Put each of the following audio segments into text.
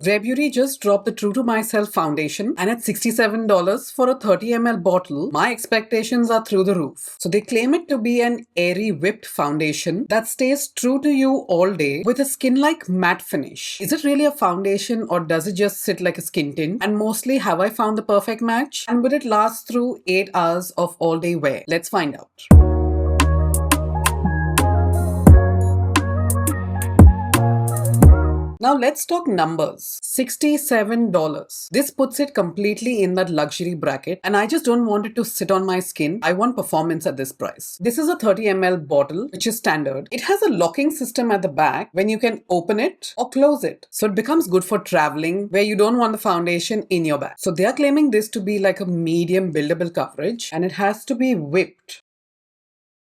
Rare Beauty just dropped the True to Myself foundation, and at $67 for a 30 ml bottle, my expectations are through the roof. So they claim it to be an airy whipped foundation that stays true to you all day with a skin-like matte finish. Is it really a foundation or does it just sit like a skin tint? And mostly, have I found the perfect match? And will it last through 8 hours of all-day wear? Let's find out. Now let's talk numbers. $67. This puts it completely in that luxury bracket, and I just don't want it to sit on my skin. I want performance at this price. This is a 30 ml bottle, which is standard. It has a locking system at the back when you can open it or close it. So it becomes good for traveling where you don't want the foundation in your bag. So they are claiming this to be like a medium buildable coverage, and it has to be whipped.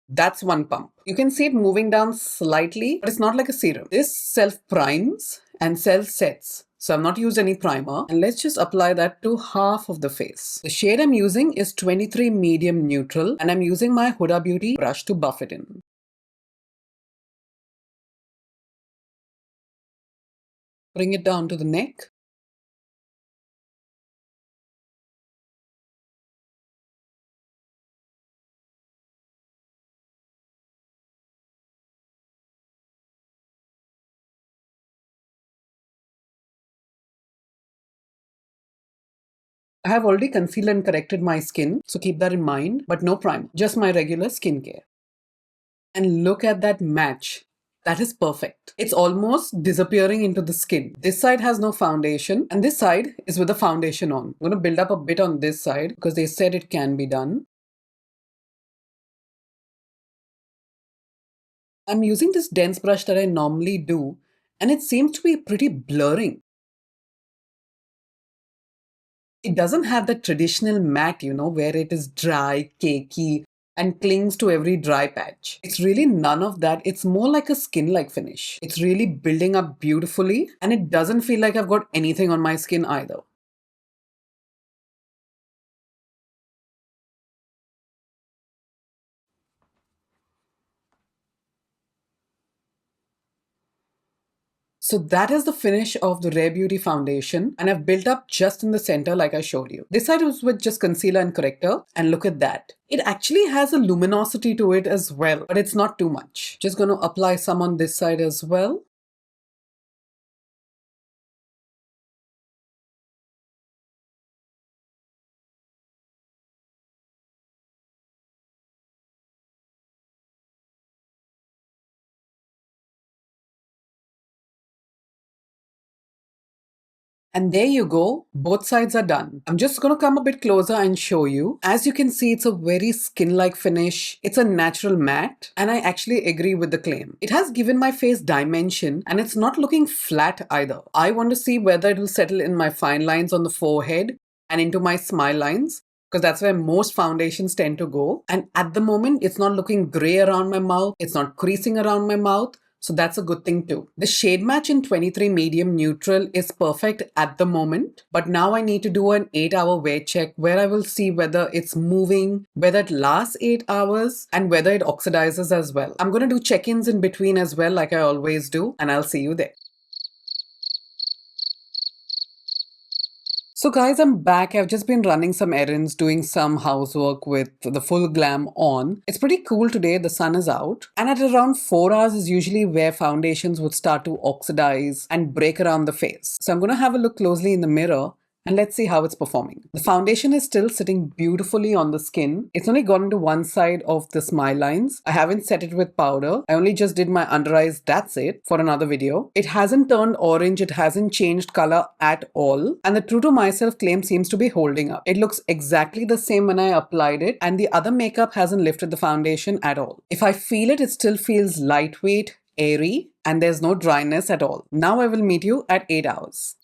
That's one pump. You can see it moving down slightly, but it's not like a serum. This self-primes and self-sets. So I've not used any primer, and let's just apply that to half of the face. The shade I'm using is 23 medium neutral, and I'm using my Huda Beauty brush to buff it in. Bring it down to the neck. I have already concealed and corrected my skin, so keep that in mind, but no primer, just my regular skincare. And look at that match. That is perfect. It's almost disappearing into the skin. This side has no foundation, and this side is with the foundation on. I'm going to build up a bit on this side because they said it can be done. I'm using this dense brush that I normally do, and it seems to be pretty blurring. It doesn't have the traditional matte, where it is dry, cakey, and clings to every dry patch. It's really none of that. It's more like a skin-like finish. It's really building up beautifully, and it doesn't feel like I've got anything on my skin either. So that is the finish of the Rare Beauty foundation, and I've built up just in the center like I showed you. This side was with just concealer and corrector, and look at that. It actually has a luminosity to it as well, but it's not too much. Just going to apply some on this side as well. And there you go, both sides are done. I'm just going to come a bit closer and show you. As you can see, it's a very skin-like finish. It's a natural matte, and I actually agree with the claim. It has given my face dimension, and it's not looking flat either. I want to see whether it will settle in my fine lines on the forehead and into my smile lines, because that's where most foundations tend to go. And at the moment, it's not looking gray around my mouth. It's not creasing around my mouth. So that's a good thing too. The shade match in 23 medium neutral is perfect at the moment, but now I need to do an 8-hour wear check where I will see whether it's moving, whether it lasts 8 hours, and whether it oxidizes as well. I'm going to do check-ins in between as well, like I always do, and I'll see you there. So guys, I'm back. I've just been running some errands, doing some housework with the full glam on. It's pretty cool today. The sun is out. And at around 4 hours is usually where foundations would start to oxidize and break around the face. So I'm going to have a look closely in the mirror and let's see how it's performing. The foundation is still sitting beautifully on the skin. It's only gone to one side of the smile lines. I haven't set it with powder. I only just did my under eyes, that's it, for another video. It hasn't turned orange. It hasn't changed color at all. And the True to Myself claim seems to be holding up. It looks exactly the same when I applied it, and the other makeup hasn't lifted the foundation at all. If I feel it, it still feels lightweight, airy, and there's no dryness at all. Now I will meet you at 8 hours.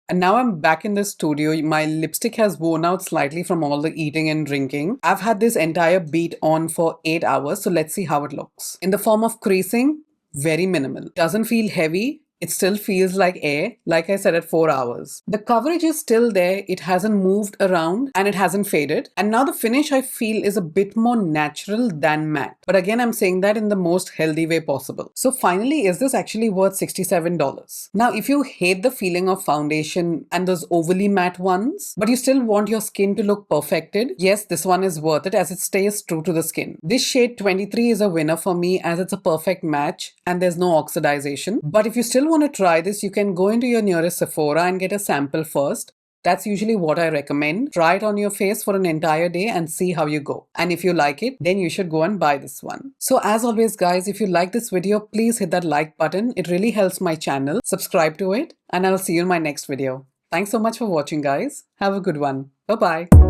And now I'm back in the studio. My lipstick has worn out slightly from all the eating and drinking. I've had this entire beat on for 8 hours, so let's see how it looks. In the form of creasing, very minimal. Doesn't feel heavy. It still feels like air, like I said, at 4 hours. The coverage is still there, it hasn't moved around and it hasn't faded. And now the finish I feel is a bit more natural than matte. But again, I'm saying that in the most healthy way possible. So finally, is this actually worth $67? Now, if you hate the feeling of foundation and those overly matte ones, but you still want your skin to look perfected, yes, this one is worth it as it stays true to the skin. This shade 23 is a winner for me as it's a perfect match and there's no oxidation. But if you still want to try this, you can go into your nearest Sephora and get a sample first. That's usually what I recommend. Try it on your face for an entire day and see how you go. And if you like it, then you should go and buy this one. So as always, guys, if you like this video, please hit that like button. It really helps my channel. Subscribe to it and I'll see you in my next video. Thanks so much for watching, guys. Have a good one. Bye-bye.